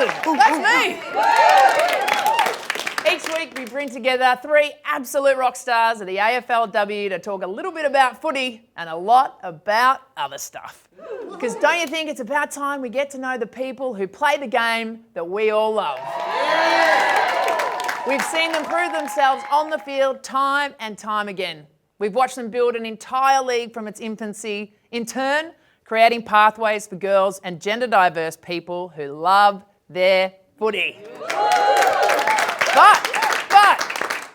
Dawson. That's me. Each week we bring together 3 absolute rock stars of the AFLW to talk a little bit about footy and a lot about other stuff. Because don't you think it's about time we get to know the people who play the game that we all love? We've seen them prove themselves on the field time and time again. We've watched them build an entire league from its infancy, in turn creating pathways for girls and gender diverse people who love their footy. But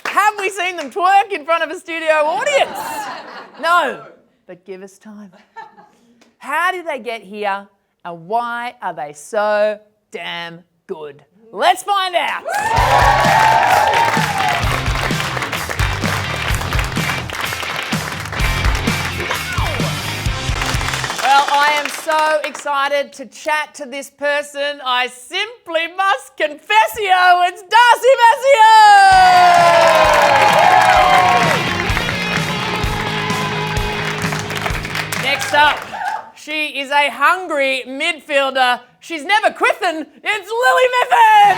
have we seen them twerk in front of a studio audience? No, but give us time. How did they get here and why are they so damn good? Let's find out. Well, I am so excited to chat to this person. I simply must confessio, it's Darcy Massio! Next up, she is a hungry midfielder. She's never quitting. It's Lily Miffin!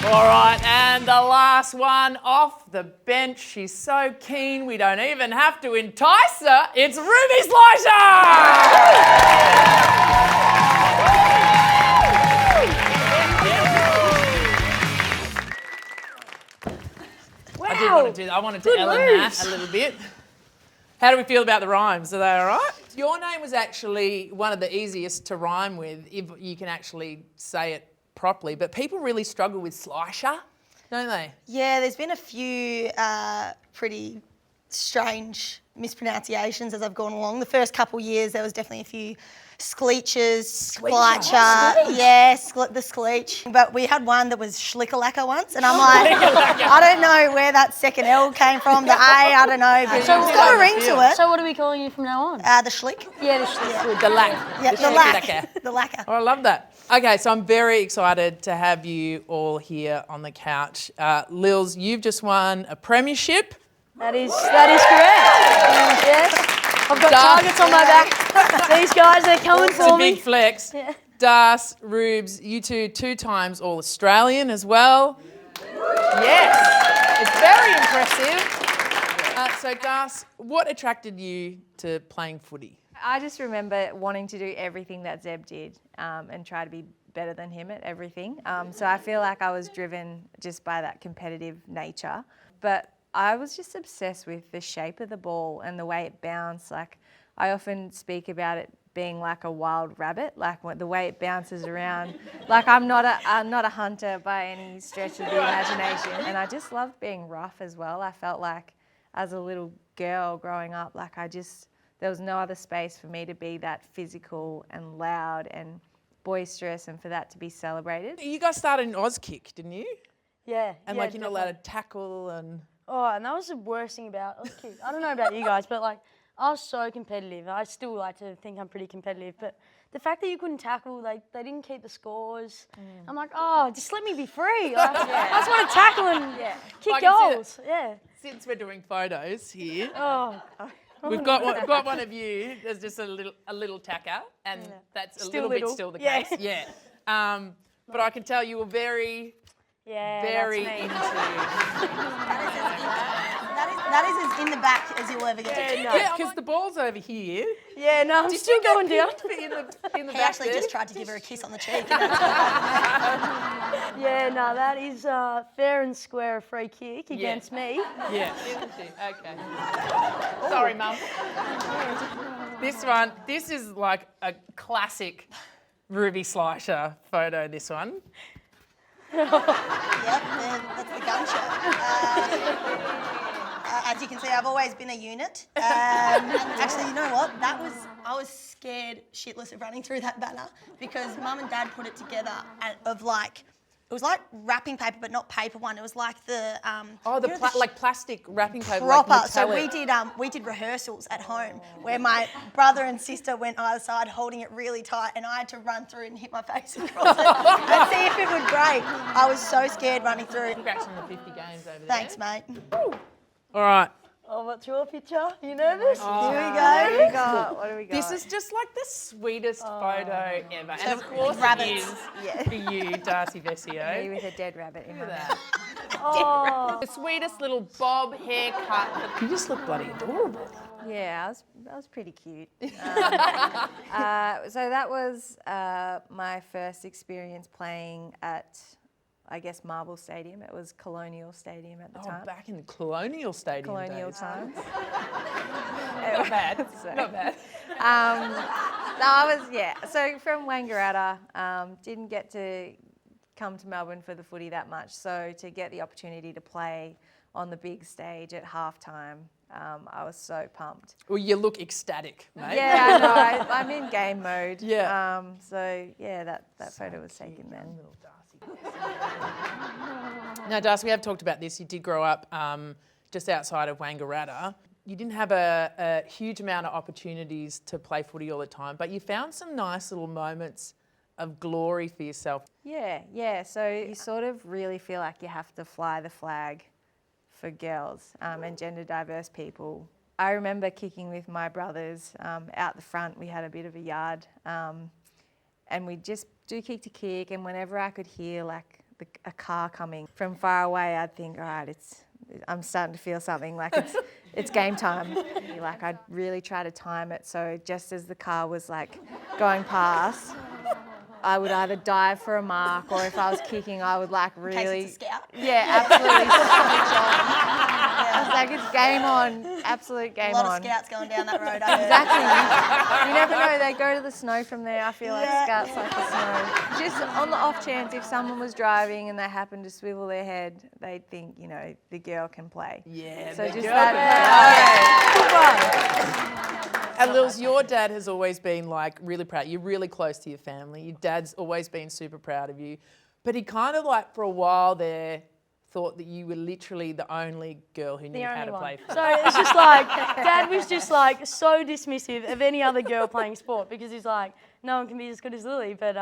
All right, and the last one off the bench. She's so keen we don't even have to entice her. It's Ruby Slicer! Wow. I did want to do that. I wanted to Ellen that a little bit. How do we feel about the rhymes? Are they all right? Your name was actually one of the easiest to rhyme with if you can actually say it properly, but people really struggle with Slicer, don't they? Yeah, there's been a few pretty strange mispronunciations as I've gone along. The first couple years there was definitely a few Skleechers, Skleicher, the Skleech. But we had one that was Schlickalacka once, and I'm like, I don't know where that second L came from, the A, I don't know, but it's got a ring to it. So what are we calling you from now on? The Schlick. Yeah, the Schlick. Yeah. The lack. Yeah, the lack. The lacquer. Oh, I love that. Okay, so I'm very excited to have you all here on the couch. Lils, you've just won a premiership. That is correct. Yes. I've got targets on my back. These guys, they're coming for me. It's a big flex. Yeah. Das, Rubes, you two times All-Australian as well. Yes, it's very impressive. So Das, what attracted you to playing footy? I just remember wanting to do everything that Zeb did and try to be better than him at everything. So I feel like I was driven just by that competitive nature. But I was just obsessed with the shape of the ball and the way it bounced. Like, I often speak about it being like a wild rabbit, like the way it bounces around. Like, I'm not a hunter by any stretch of the imagination. And I just loved being rough as well. I felt like as a little girl growing up, like there was no other space for me to be that physical and loud and boisterous and for that to be celebrated. You guys started in Auskick, didn't you? Yeah. And like you're not allowed to tackle and... Oh, and that was the worst thing about Auskick. I don't know about you guys, but like I was so competitive. I still like to think I'm pretty competitive, but the fact that you couldn't tackle, like they didn't keep the scores. I'm like, oh, just let me be free. Like, I just want to tackle and kick goals. Yeah. Since we're doing photos here, We've got one of you. There's just a little tacker, and that's a little bit still the case. Yeah. But I can tell you were very into. That is as in the back as you'll ever get. Yeah, because the ball's over here. Yeah, no, I'm still going down. In the He back actually there. just tried to give her a kiss on the cheek. Yeah, no, that is fair and square a free kick against me. Yeah. Okay. Sorry, Mum. This is like a classic Ruby Slicer photo, this one. Yep, that's the gun show. As you can see, I've always been a unit. And actually, you know what? I was scared shitless of running through that banner because Mum and Dad put it together it was like wrapping paper, but not paper one. It was like the like plastic wrapping paper. Proper. Like so we did rehearsals at home where my brother and sister went either side, holding it really tight, and I had to run through and hit my face across it and see if it would break. I was so scared running through. Congrats on the 50 games over there. Thanks, mate. All right. Oh, what's your picture? You nervous? Here we What go. do we got? What do we got? This is just like the sweetest photo ever. And of course rabbits. it is for you, Darcy me Vesio. with a dead rabbit in my Look at mouth. that. Oh, The sweetest little bob haircut. You just look bloody adorable. Yeah, I was pretty cute. So that was my first experience playing at, I guess, Marble Stadium. It was Colonial Stadium at the time. Back in Colonial Stadium Colonial days. times. Not bad. So- Not bad. No, I was, yeah. So from Wangaratta, didn't get to come to Melbourne for the footy that much. So to get the opportunity to play on the big stage at halftime, I was so pumped. Well, you look ecstatic, mate. Yeah, I know. I'm in game mode. Yeah. So yeah, that photo was taken then. Little Darcy. Now, Darcy, we have talked about this. You did grow up just outside of Wangaratta. You didn't have a huge amount of opportunities to play footy all the time, but you found some nice little moments of glory for yourself. Yeah. So you sort of really feel like you have to fly the flag for girls and gender diverse people. I remember kicking with my brothers out the front. We had a bit of a yard and we'd just do kick to kick, and whenever I could hear like a car coming from far away, I'd think, all right, I'm starting to feel something, like it's game time. Like I'd really try to time it, so just as the car was like going past, I would either dive for a mark, or if I was kicking, I would like In case really... it's a scout. Yeah, absolutely switch on. I was like, it's game on, absolute game on. A lot of scouts going down that road. I heard. Exactly. You never know, they go to the snow from there. I feel like Yeah. scouts like the snow. Just on the off chance, if someone was driving and they happened to swivel their head, they'd think, the girl can play. Yeah, So the just girl that. And Lils, your dad has always been like really proud. You're really close to your family. Your dad's always been super proud of you. But he kind of like for a while there thought that you were literally the only girl who knew how to play football. So it's just like, Dad was just like so dismissive of any other girl playing sport, because he's like, no one can be as good as Lily. But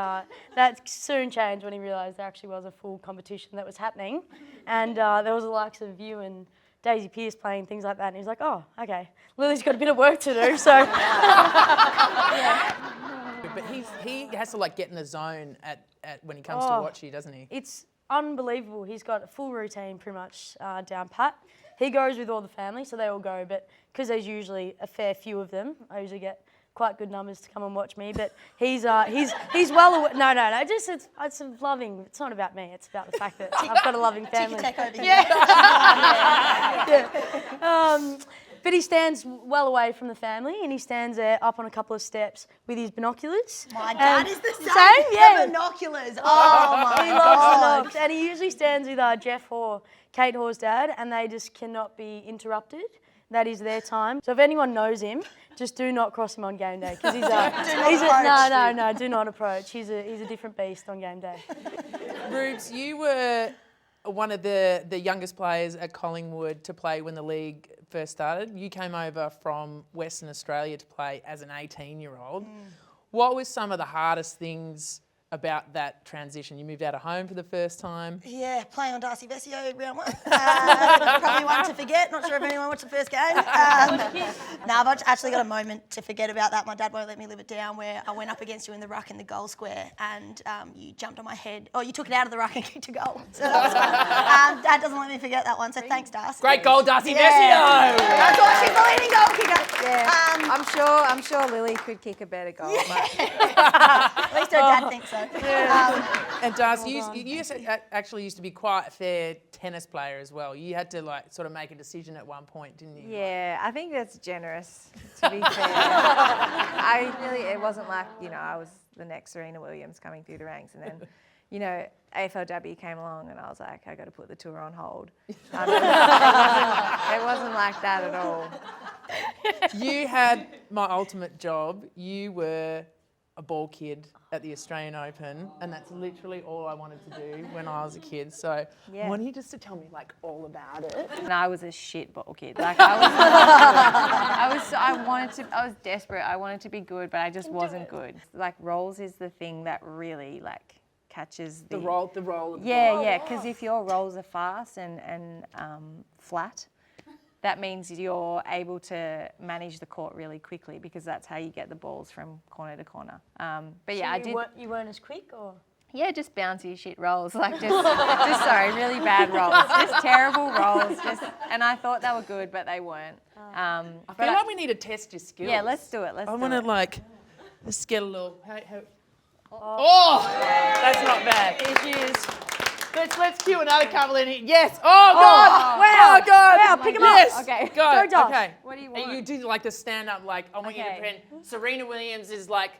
that soon changed when he realised there actually was a full competition that was happening. And there was the likes of you and Daisy Pearce playing, things like that. And he was like, oh, okay, Lily's got a bit of work to do. So, But he has to like get in the zone at when he comes to watch you, doesn't he? it's unbelievable. He's got a full routine pretty much down pat. He goes with all the family, so they all go, but because there's usually a fair few of them, I usually get quite good numbers to come and watch me. But he's well aware. No. Just it's loving. It's not about me. It's about the fact that I've got a loving family. Take over here. Yeah. But he stands well away from the family, and he stands there up on a couple of steps with his binoculars. My dad is the same. Yeah. The binoculars. Oh my He loves God. binocs, and he usually stands with Jeff Hoare, Kate Hoare's dad, and they just cannot be interrupted. That is their time. So if anyone knows him, just do not cross him on game day, because do not approach. He's a different beast on game day. Rubes, you were one of the youngest players at Collingwood to play when the league first started. You came over from Western Australia to play as an 18-year-old. What was some of the hardest things about that transition? You moved out of home for the first time. Yeah, playing on Darcy Vesio round one. Probably one to forget. Not sure if anyone watched the first game. I've actually got a moment to forget about that. My dad won't let me live it down, where I went up against you in the ruck in the goal square, and you jumped on my head. Oh, you took it out of the ruck and kicked a goal. So that was fun. Dad doesn't let me forget that one, so thanks, Darcy. Great goal, Darcy Vesio! That's why she's the leading goal kicker. Yeah, I'm sure Lily could kick a better goal. But At least her dad thinks so. And Darcy, you actually used to be quite a fair tennis player as well. You had to like sort of make a decision at one point, didn't you? yeah, I think that's generous, to be fair. It wasn't like, I was the next Serena Williams coming through the ranks, and then, AFLW came along and I was like, I got to put the tour on hold. It wasn't like that at all. You had my ultimate job. You were a ball kid at the Australian Open, and that's literally all I wanted to do when I was a kid. So I want you just to tell me like all about it. And I was a shit ball kid. Like I was desperate. I wanted to be good, but I just wasn't good. Like rolls is the thing that really like catches The roll of the Yeah, ball. yeah. Because if your rolls are fast and flat, that means you're able to manage the court really quickly because that's how you get the balls from corner to corner. But yeah, You weren't as quick, or? Yeah, just bouncy shit rolls, like just sorry, really bad rolls, just terrible rolls. And I thought they were good, but they weren't. I feel like we need to test your skills. Yeah, let's do it. I want to like, let's get a little. Oh, that's not bad. Here she is. Let's cue another couple in here. Yes. Oh God. Wow. Oh God. Wow, pick 'em up. Yes. Okay. Go. Josh. Okay. What do you want? You do like the stand up. Like I want you to Okay. pretend Serena Williams is like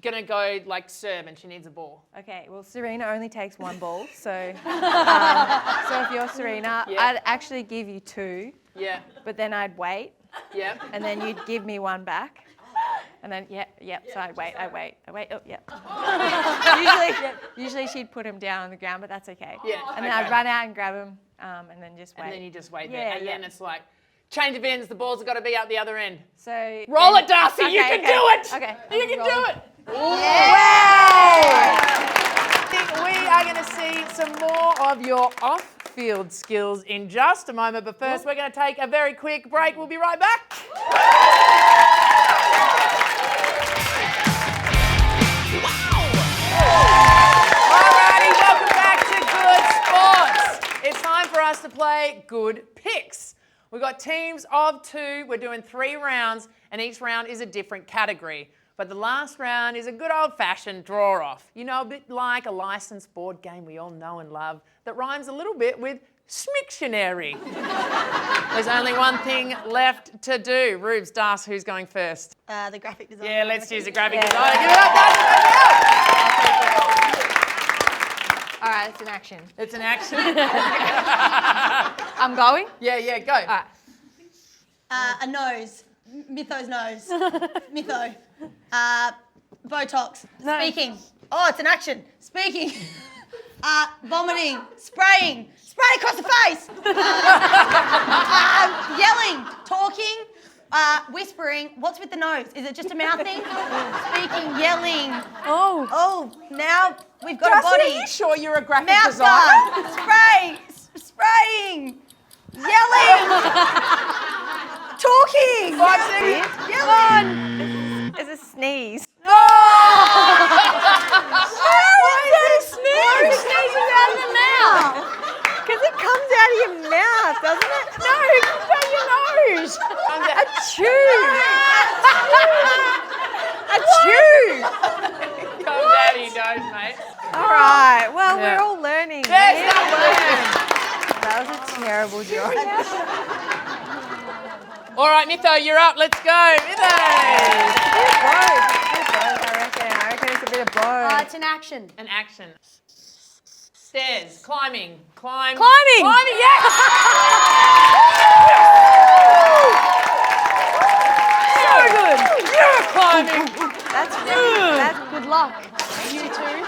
gonna go like serve and she needs a ball. Okay, well, Serena only takes one ball, so so if you're Serena, Yeah. I'd actually give you 2, Yeah. but then I'd wait, Yeah. and then you'd give me 1 back, and then so I'd wait, oh yeah. Usually she'd put him down on the ground, but that's okay. Yeah, And then okay. I'd run out and grab him, and then just wait. And then you just wait there, Yeah, and yeah. then it's like change of ends. The balls have got to be out the other end. So Roll then- it, Darcy. You okay, can okay. do it. Okay. You can Roll. do it. Wow! I think we are going to see some more of your off-field skills in just a moment. But first, we're going to take a very quick break. We'll be right back. Alrighty, welcome back to Good Sports. It's time for us to play Good Picks. We've got teams of 2. We're doing 3 rounds, and each round is a different category. But the last round is a good old-fashioned draw-off. You know, a bit like a licensed board game we all know and love that rhymes a little bit with Smictionary. There's only one thing left to do. Rubes, Das, who's going first? The graphic design. Yeah, let's use the graphic design. Give it up, guys. All right, it's an action. It's an action. I'm going? Yeah, go. All right. A nose. Mytho's nose. Mytho. Botox. No. Speaking. Oh, it's an action. Speaking. Vomiting. Spraying. Spray across the face. Yelling. Talking. Whispering. What's with the nose? Is it just a mouth thing? Speaking. Yelling. Oh. Oh, now we've got Darcy, a body. are you sure you're a graphic Mouth designer? guard. Spray. Spraying. Yelling. Talking. 5 seconds. Yelling. It's a sneeze. No! Why is sneezing out of the mouth? Because it comes out of your mouth, doesn't it? No, it comes out your nose. Comes out of your nose, mate. All right, well, Yeah. we're all learning. Yes, Yeah. that That was a terrible drawing. All right, Mytho, you're up. Let's go. Mytho. I reckon it's a bit of both. It's an action. An action. Stairs. Climbing. Climbing! Climbing, yes! So good. You're climbing. That's Good luck. You too.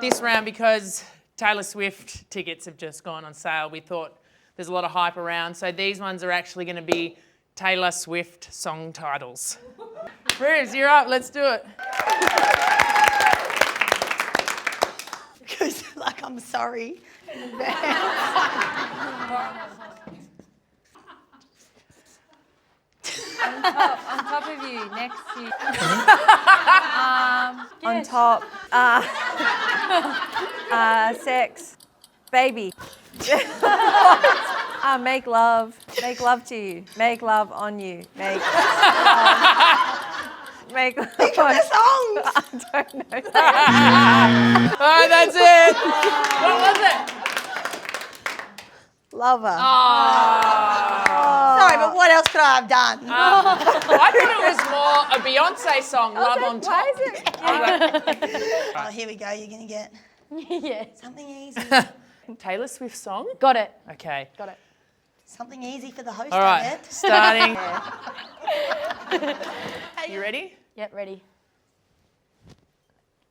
This round, because Taylor Swift tickets have just gone on sale, we thought there's a lot of hype around. So these ones are actually going to be Taylor Swift song titles. Rubes, you're up. Let's do it. Because, like, I'm sorry. on top of you, next to you. On top. Sex. Baby. Make love. Make love to you. Make love on you. Make love The on songs. I don't know. All right, that's it. What was it? Lover. Sorry, but what else could I have done? I thought it was more a Beyonce song, Love on Top. Why is it? Oh, here we go. You're going to get Yeah. something easy. Taylor Swift song? Got it. Okay. Got it. Something easy for the host, All I right, bet. starting. You ready? Yep, ready.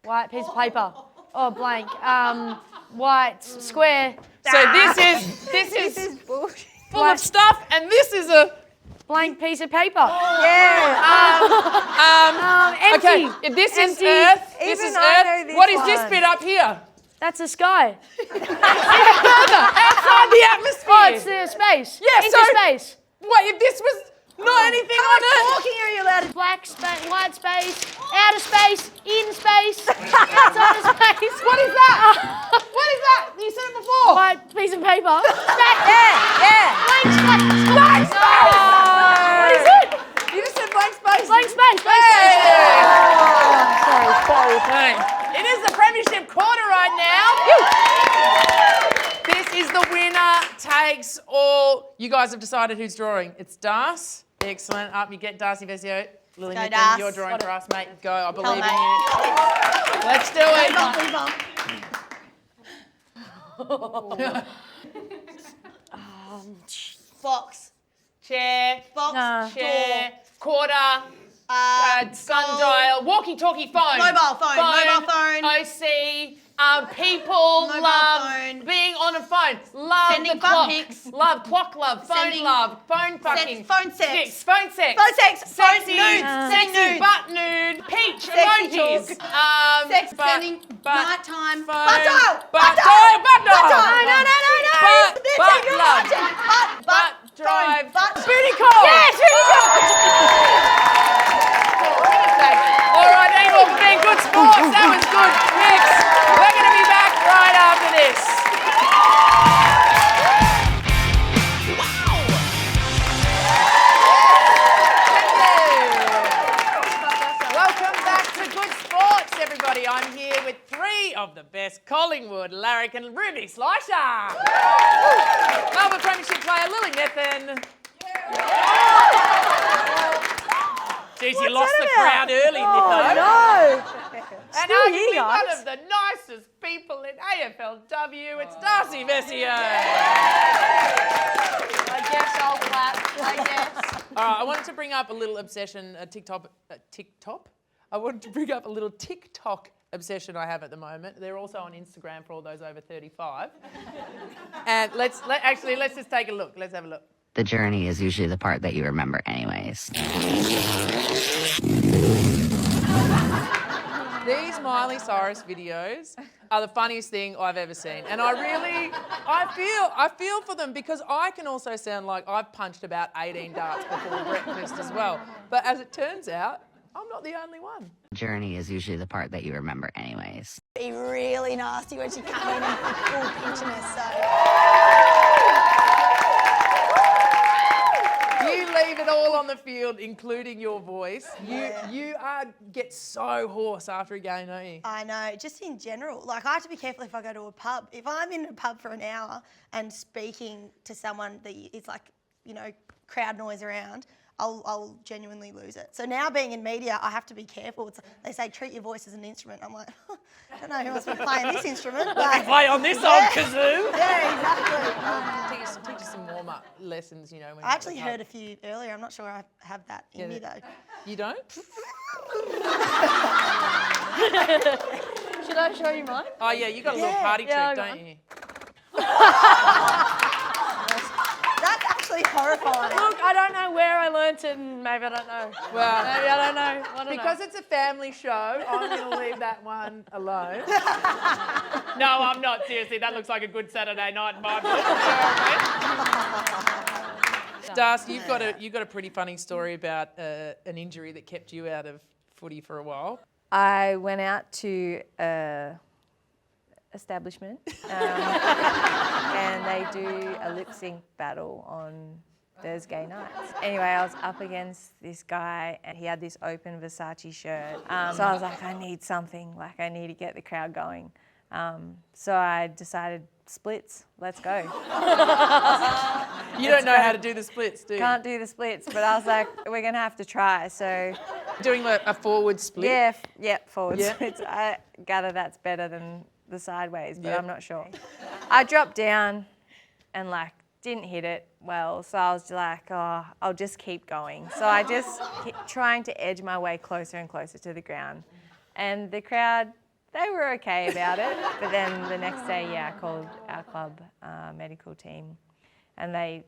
White piece of paper. Oh, blank. White square. So this is bullshit. full of stuff, and this is a Blank piece of paper. Yeah. Empty. okay. If this is Empty. Earth, this Even is I Earth. know this What is this one. bit up here? That's the sky. Outside the atmosphere. Oh, it's the space. Yeah, Into space. Wait, if this was not anything on it. Talking, are you allowed? Black space, white space, outer space, in space, outside of space. What is that? What is that? You said it before. White piece of paper. Yeah. Blank space. Blank space. What is it? You just said blank space. Blank space. Blank Hey. space. Sorry. Hey. It is the premiership quarter right now. This is the winner takes all. You guys have decided who's drawing. It's Das. Excellent. Up, you get Darcy Vesio. Lily Go, Nippon, Das. you're drawing for us, mate. Go, I Come believe on, in you. mate. Fox. Chair, Nah. chair, quarter, Goal. sundial, walkie-talkie phone. Mobile phone. OC, people Mobile love phone. being on a phone. Love Sending the clock. butt pics. Love clock love. Phone Sending love. Phone fucking. phone sex. Phone sex. Phone sex. Phone Sexy. nudes. Sending Sexy nudes. butt nude. Peach Sexy emojis. Sex. But- Sending but- nighttime. phone- Butt dial. Butt dial. Butt dial. No. Butt- This butt is your love. option. Butt drive. Butt. Booty call. Yes, booty call. All right, Evil, for being good sports. That was good mix. We're going to be back right after this. Welcome back to Good Sports, everybody. I'm here with three of the best Collingwood, Larrick and Ruby Slicer. Melbourne Premiership player Lily Nippon. Jeez, you lost the crowd early, Nippon. No. And Still arguably here, one guys. of the nicest people in AFLW, it's Darcy Vesio. I guess I'll clap. I guess. All right, I wanted to bring up a little obsession, TikTok. I wanted to bring up a little TikTok obsession I have at the moment. They're also on Instagram for all those over 35. And let's just take a look. Let's have a look. The journey is usually the part that you remember anyways. These Miley Cyrus videos are the funniest thing I've ever seen. And I feel for them because I can also sound like I've punched about 18 darts before breakfast as well. But as it turns out, I'm not the only one. The journey is usually the part that you remember anyways. Be really nasty when she come in and full pitchiness. So. You leave it all on the field, including your voice. You get so hoarse after a game, don't you? I know, just in general. Like, I have to be careful if I go to a pub. If I'm in a pub for an hour and speaking to someone that it's like, crowd noise around, I'll genuinely lose it. So now being in media, I have to be careful. They say treat your voice as an instrument. I'm like, I don't know who must be playing this instrument. But Play on this old kazoo. yeah, exactly. Teach us some warm-up lessons, when I you're actually at the pub. heard a few earlier. I'm not sure I have that in me though. You don't? Should I show you mine? Oh yeah, you got a little party Yeah, trick, I got don't you? That's actually horrifying. Look, I don't know where I learnt it, and maybe I don't know. Well, Maybe I don't know. I don't because know. it's a family show, I'm going to leave that one alone. No, I'm not. Seriously, that looks like a good Saturday night in my book. Darcy, you've got a pretty funny story about an injury that kept you out of footy for a while. I went out to establishment and they do a lip sync battle on Thursday nights. Anyway, I was up against this guy and he had this open Versace shirt. So I was like, I need something, like I need to get the crowd going. So I decided splits, let's go. You don't know how to do the splits, do you? Can't do the splits, but I was like, we're gonna have to try. So Doing a forward split? yeah, forward Yeah. splits. I gather that's better than the sideways, but Yeah. I'm not sure. I dropped down and didn't hit it well, so I was like, oh, I'll just keep going. So I just kept trying to edge my way closer and closer to the ground. And the crowd, they were okay about it, but then the next day, I called our club medical team and they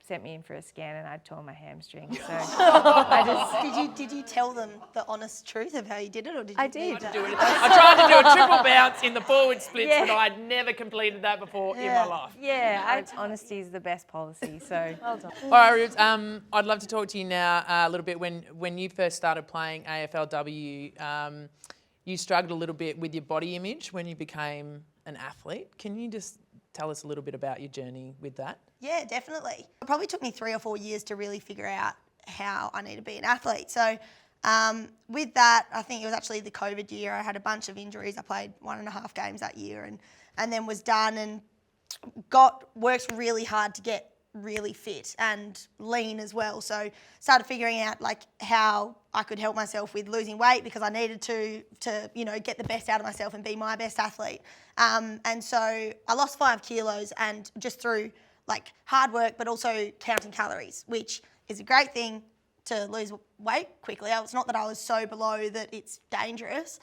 sent me in for a scan and I'd torn my hamstring. So I just... Did you tell them the honest truth of how you did it, or did you? I did. I tried to do a triple bounce in the forward splits, but I'd never completed that before in my life. Yeah, honesty is the best policy, so... Well done. All right, Rubes, I'd love to talk to you now a little bit. When you first started playing AFLW, you struggled a little bit with your body image when you became an athlete. Can you just tell us a little bit about your journey with that? Yeah, definitely. It probably took me 3 or 4 years to really figure out how I need to be an athlete. So with that, I think it was actually the COVID year. I had a bunch of injuries. I played 1.5 games that year and then was done and worked really hard to get really fit and lean as well. So started figuring out like how I could help myself with losing weight, because I needed to get the best out of myself and be my best athlete. And so I lost 5 kilos, and just through like hard work, but also counting calories, which is a great thing to lose weight quickly. It's not that I was so below that it's dangerous,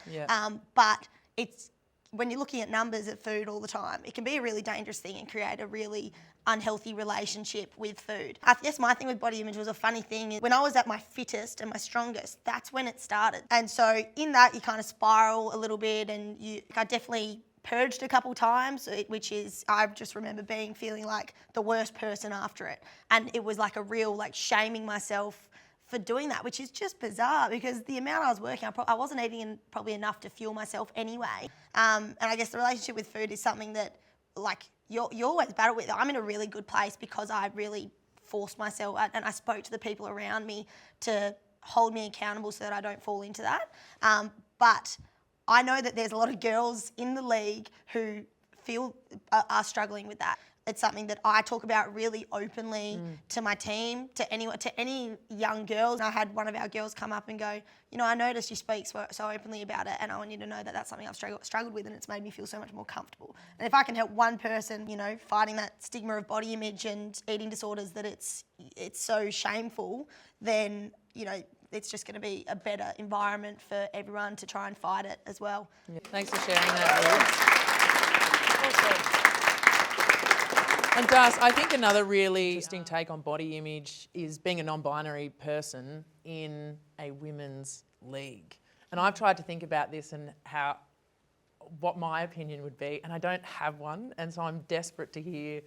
but it's when you're looking at numbers at food all the time, it can be a really dangerous thing and create a really unhealthy relationship with food. I guess my thing with body image was a funny thing. When I was at my fittest and my strongest, that's when it started. And so in that, you kind of spiral a little bit, and I definitely purged a couple times, which is, I just remember feeling like the worst person after it. And it was like a real like shaming myself for doing that, which is just bizarre, because the amount I was working, I wasn't eating probably enough to fuel myself anyway. And I guess the relationship with food is something that like you always battle with. I'm in a really good place because I really forced myself, and I spoke to the people around me to hold me accountable so that I don't fall into that. But I know that there's a lot of girls in the league who are struggling with that. It's something that I talk about really openly to my team, to any young girls. I had one of our girls come up and go, I noticed you speak so openly about it, and I want you to know that that's something I've struggled with, and it's made me feel so much more comfortable. And if I can help one person, fighting that stigma of body image and eating disorders, that it's so shameful, then, it's just going to be a better environment for everyone to try and fight it as well. Yeah. Thanks for sharing that, Liz. Awesome. And Das, I think another really interesting take on body image is being a non-binary person in a women's league. And I've tried to think about this and what my opinion would be, and I don't have one, and so I'm desperate to hear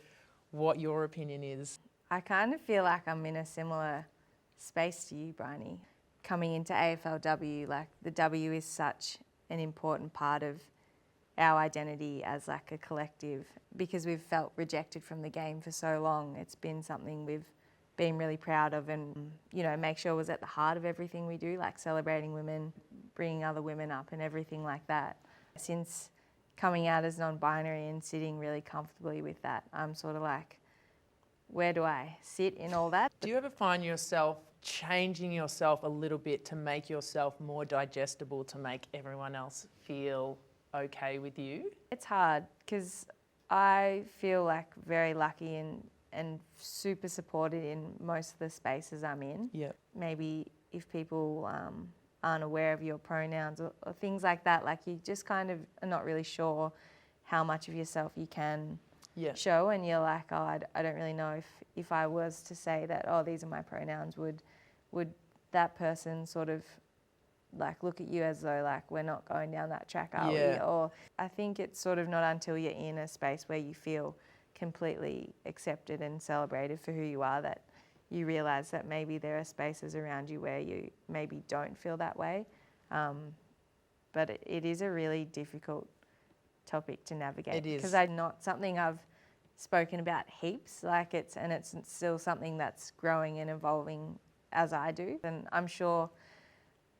what your opinion is. I kind of feel like I'm in a similar space to you, Brihony. Coming into AFLW, like the W is such an important part of our identity as like a collective, because we've felt rejected from the game for so long. It's been something we've been really proud of, and make sure it was at the heart of everything we do, like celebrating women, bringing other women up and everything like that. Since coming out as non-binary and sitting really comfortably with that, I'm sort of like, where do I sit in all that? Do you ever find yourself changing yourself a little bit to make yourself more digestible, to make everyone else feel okay with you? It's hard because I feel like very lucky and super supported in most of the spaces I'm in. Yeah. Maybe if people aren't aware of your pronouns or things like that, like you just kind of are not really sure how much of yourself you can show, and you're like, I don't really know if I was to say that, these are my pronouns, would that person sort of like look at you as though like we're not going down that track, are we? Or I think it's sort of not until you're in a space where you feel completely accepted and celebrated for who you are that you realise that maybe there are spaces around you where you maybe don't feel that way. But it is a really difficult topic to navigate. It is. Because it's not something I've spoken about heaps, it's still something that's growing and evolving as I do. And I'm sure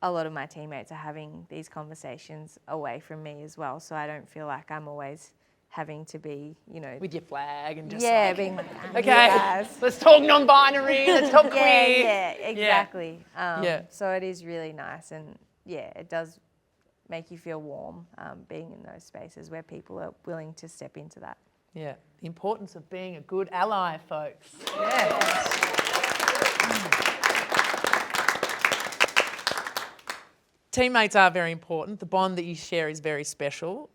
a lot of my teammates are having these conversations away from me as well, so I don't feel like I'm always having to be, with your flag and just being like, okay, let's talk non-binary, let's talk queer. Yeah, exactly. So it is really nice, and it does make you feel warm being in those spaces where people are willing to step into that. Yeah, the importance of being a good ally, folks. Yeah. Teammates are very important. The bond that you share is very special.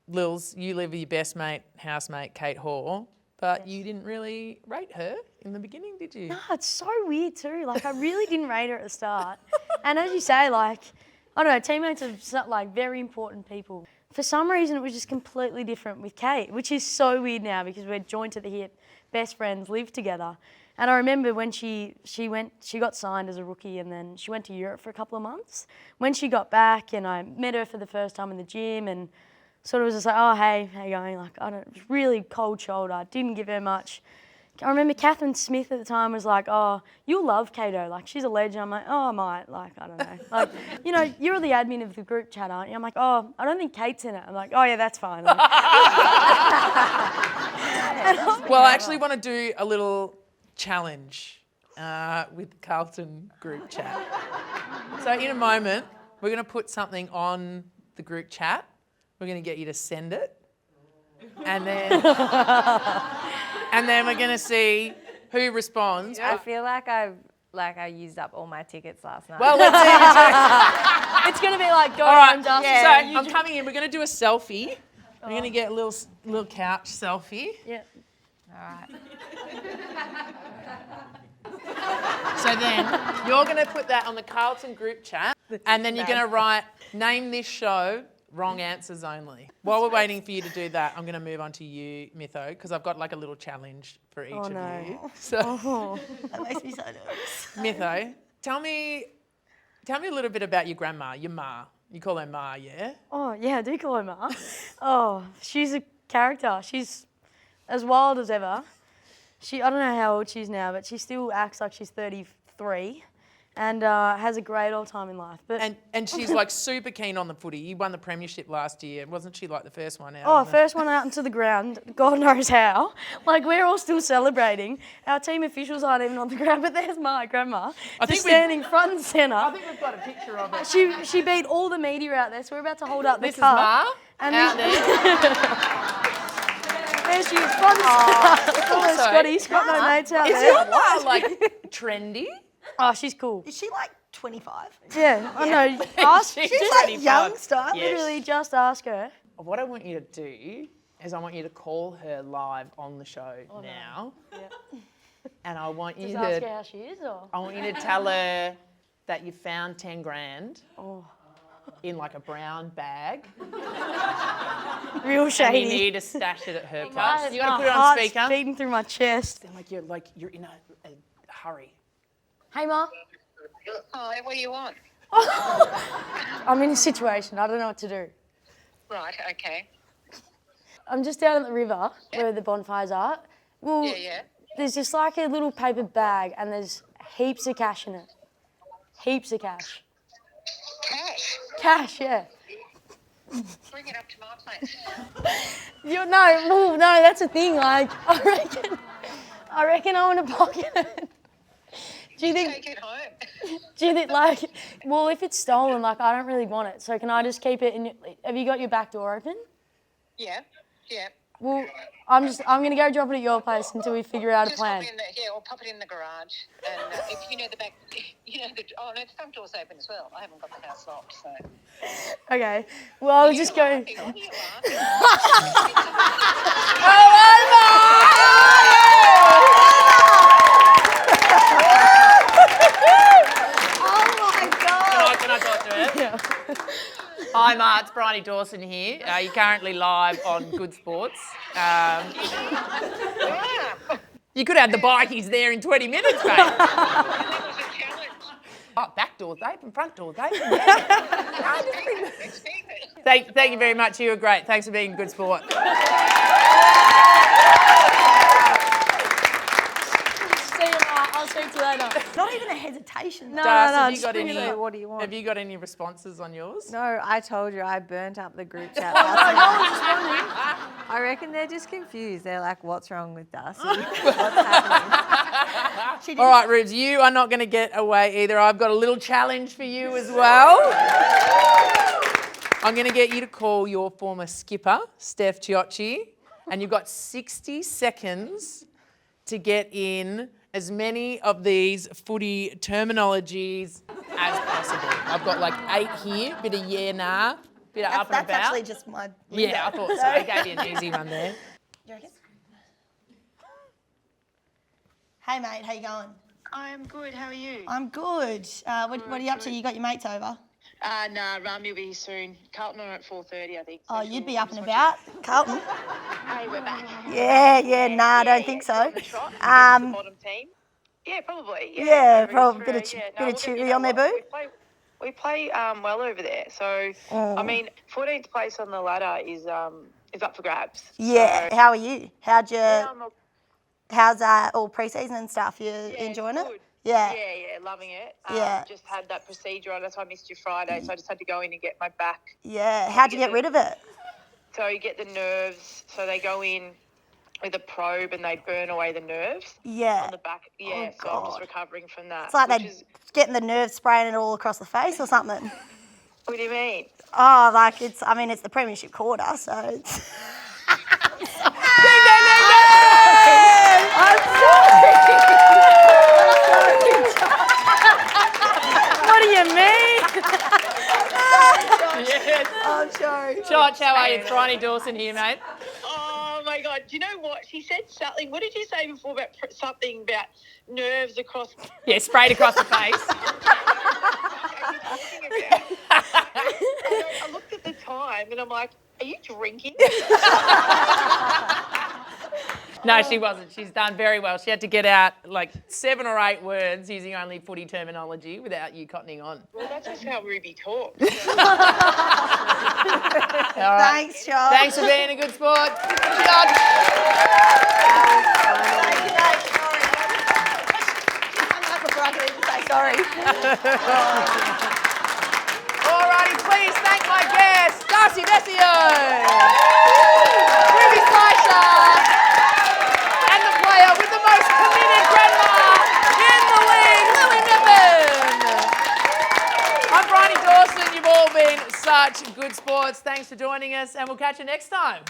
Lils, you live with your best mate, housemate, Kate Hall, but you didn't really rate her in the beginning, did you? No, it's so weird too. Like, I really didn't rate her at the start. And as you say, like, I don't know, teammates are like very important people. For some reason, it was just completely different with Kate, which is so weird now because we're joined to the hip, best friends, live together. And I remember when she got signed as a rookie and then she went to Europe for a couple of months. When she got back and I met her for the first time in the gym and sort of was just like, oh, hey, how you going? Like, really cold shoulder, didn't give her much. I remember Catherine Smith at the time was like, oh, you'll love Kato, like she's a legend. I'm like, oh, I might, like, I don't know. Like, you know, you're the admin of the group chat, aren't you? I'm like, oh, I don't think Kate's in it. I'm like, oh yeah, that's fine. Like, Well, I actually want to do a little challenge with the Carlton group chat. So in a moment, we're going to put something on the group chat. We're going to get you to send it. And then we're going to see who responds. I feel like I used up all my tickets last night. Well, let's see. it's going to be like, go All right, home, Dustin. so I'm coming in. We're going to do a selfie. We're going to get a little couch selfie. Yeah. All right. So then you're going to put that on the Carlton group chat, and then you're going to write, name this show, wrong answers only. While we're waiting for you to do that, I'm going to move on to you, Mytho, because I've got like a little challenge for each of you. So, That makes me so nervous. Mytho, tell me a little bit about your grandma, your ma. You call her Ma, yeah? Oh, yeah, I do call her Ma. Oh, she's a character. She's as wild as ever. I don't know how old she is now, but she still acts like she's 33 and has a great old time in life. But And she's like super keen on the footy. You won the premiership last year. Wasn't she like the first one out? Oh, first one out into the ground, God knows how. Like, we're all still celebrating. Our team officials aren't even on the ground, but there's my grandma just standing front and centre. I think we've got a picture of it. She beat all the media out there, so we're about to hold up the This is cup. Ma And out then- there. There she is, front and centre. Hello, Scotty's got no mates out Is there. your Ma like trendy? Oh, she's cool. Is she like 25? Yeah, I know. Ask, She's She's like like youngster. Yes. literally just ask her. What I want you to do is I want you to call her live on the show now. Yeah. And I want you Just ask her to how she is, or? I want you to tell her that you found 10 grand Oh, in like a brown bag. real And shady. you need to stash it at her place. My You got to put it on heart's speaker. beating through my chest. Like you're in a hurry. Hey, Ma. Hi, what do you want? I'm in a situation. I don't know what to do. Right, okay. I'm just down at the river where the bonfires are. Well, Yeah. there's just like a little paper bag and there's heaps of cash in it. Heaps of cash. Cash. Cash, yeah. Bring it up to my place. No, that's the thing. Like, I reckon I want to pocket it. Do you think? Take it home. Do you think, like, well, if it's stolen, like, I don't really want it. So can I just keep it in? Have you got your back door open? Yeah. Well, I'm gonna go drop it at your place until we figure out a Just plan. pop it in or pop it in the garage. And if you know the back, no, the front door's open as well. I haven't got the house locked, so. Okay. Well, I'll just go. What are you laughing? Can I talk to her? Yeah. Hi, Ma. It's Brihony Dawson here. You're currently live on Good Sports. You could have the bikies there in 20 minutes, mate. That was a challenge. Oh, back door's open, front door's open. Yeah. Thank you very much. You were great. Thanks for being a good sport. See you, Ma. I'll speak to you later. Not even a hesitation. No, Das, no, have you just got bring it any? up. What do you want? Have you got any responses on yours? No, I told you I burnt up the group chat last night. I reckon they're just confused. They're like, what's wrong with Darcy? What's happening? All right, Rubes, you are not going to get away either. I've got a little challenge for you as well. I'm going to get you to call your former skipper, Steph Chiocci, and you've got 60 seconds to get in as many of these footy terminologies as possible. I've got like 8 here, bit of yeah, nah, bit of up and That's about. actually just my. Yeah, I thought so. I gave you an easy one there. You reckon? Hey, mate, how you going? I am good. How are you? I'm good. What are you up to? You got your mates over? Nah, Rami will be here soon. Carlton are at 4:30, I think. So Oh, you'd be we'll up and just about, Carlton. Hey, we're back. Nah, I don't think so. On the trot against the bottom team. Yeah, probably. Yeah, over probably Israel, bit of we'll cheery on there, boo. We play well over there. So I mean, 14th place on the ladder is up for grabs. Yeah. So, How are you? How's I'm all pre-season and stuff? You enjoying good. it? Yeah. Yeah, loving it. Yeah. Just had that procedure on. That's why I missed you Friday. So I just had to go in and get my back. Yeah. How'd you get rid of it? So you get the nerves. So they go in with a probe and they burn away the nerves Yeah. on the back. Yeah, Oh, so I'm God. just recovering from that. It's like they're getting the nerve spraying it all across the face or something. What do you mean? Oh, like it's the premiership quarter, so it's... What do you mean? Yes. I'm sorry. George, how are you? It's Brihony Dawson here, mate. Oh my God! Do you know what she said? Something. What did you say before about something about nerves across? Yeah, sprayed across the face. I looked at the time and I'm like, "Are you drinking?" No, she wasn't. She's done very well. She had to get out like 7 or 8 words using only footy terminology without you cottoning on. Well, that's just how Ruby talks. All right. Thanks, John. Thanks for being a good sport. Judge. Sorry. All righty, please thank my guest, Darcy Vesio, Ruby Slicer, and the player with the most committed grandma in the league, Lily Niven. I'm Brihony Dawson. You've all been such good sports. Thanks for joining us, and we'll catch you next time.